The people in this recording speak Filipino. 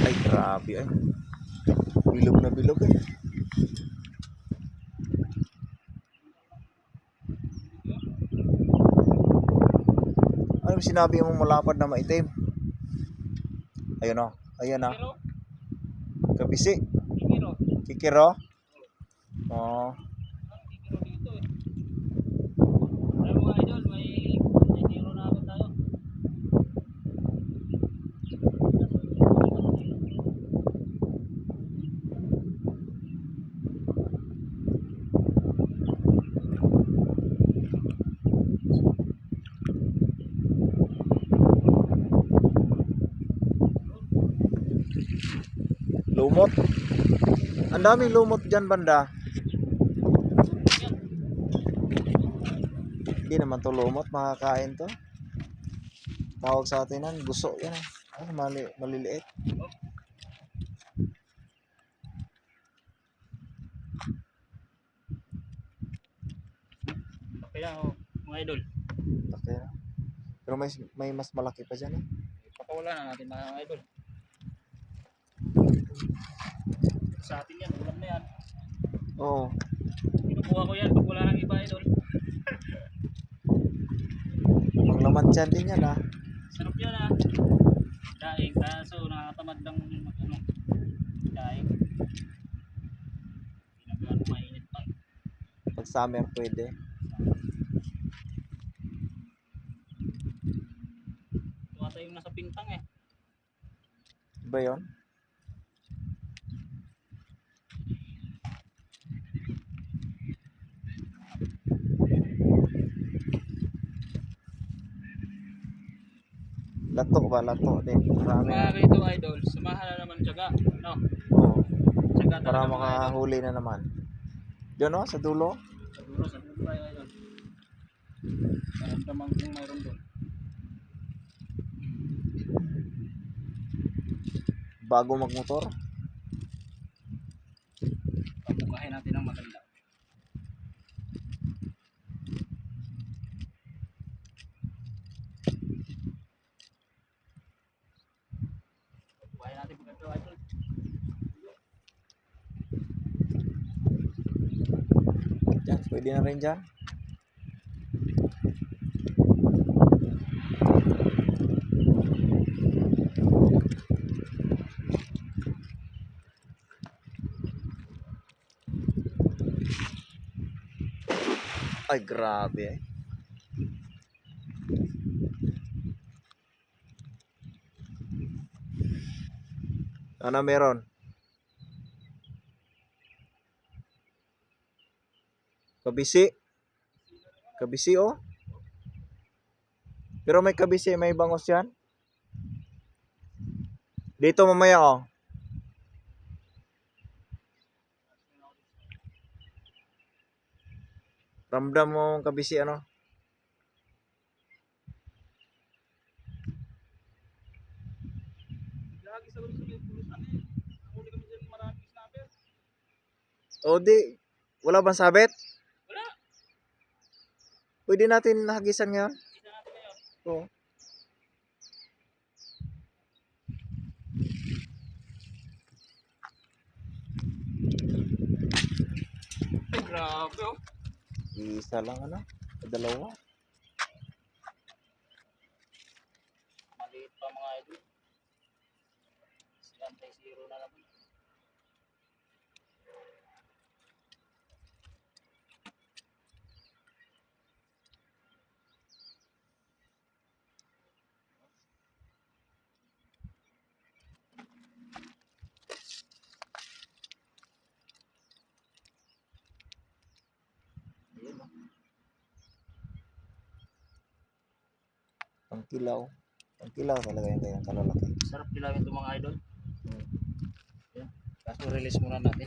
Ay, grabe ay. Bilog na bilog eh. Ano sinabi mo malapad na maitim? Ayun o. Ayan na. Kabisi. Kikiro. Oh. Lumot. Ang daming lumot dyan banda. Hindi naman to lumot, makakain to. Tawag sa atin yan, guso yan eh. Ay, maliliit. Kaya mga idol. Okay. Pero may mas malaki pa dyan eh. Papawala na natin mga idol. Sa atin yan, ulam na yan. Oo. Kinukuha ko yan pag wala nang iba idol. Pang laman dyan din yan ah. Sarap yan ah. Daing, kaso nakakatamad lang ano. Daing. Pinagano mainit pa. Pag summer pwede. Ito ata yung nasa pintang eh. Ba yun? Lato ba? Lato din. Marami. Mga ito idol, samahan na naman tiyaga. No? Oo. Tiyaga Para talaga mga idol. makahuli na naman. Yun o, sa dulo. Sa dulo tayo idol. Naramdaman kong mayroon doon. Bago magmotor. Papukahin natin ang maganda. Papukahin natin maganda idol. Yan, pwede na rin dyan. Ay, grabe eh. Ano meron? Kabisi. Kabisi oh. Pero may kabisi, may bangos yan. Dito mamaya oh. Ramdam mo ang kabisi ano? Lagi sa gusto yung pulos ano eh. Huli kami dyan maraming snapper. O di, wala bang sabit? Wala. Pwede natin nahagisan ngayon? Isa natin ngayon. Oo. Ay grabe oh. Isa lang ano? Dalawa. Maliit pa mga idol. Silantay zero na naman. Ayun oh. Ang kilaw. Ang kilaw talaga yung kanyang kalalaki. Sarap dilawin ito mga idol. Hmm. Yan. Kaso release muna natin.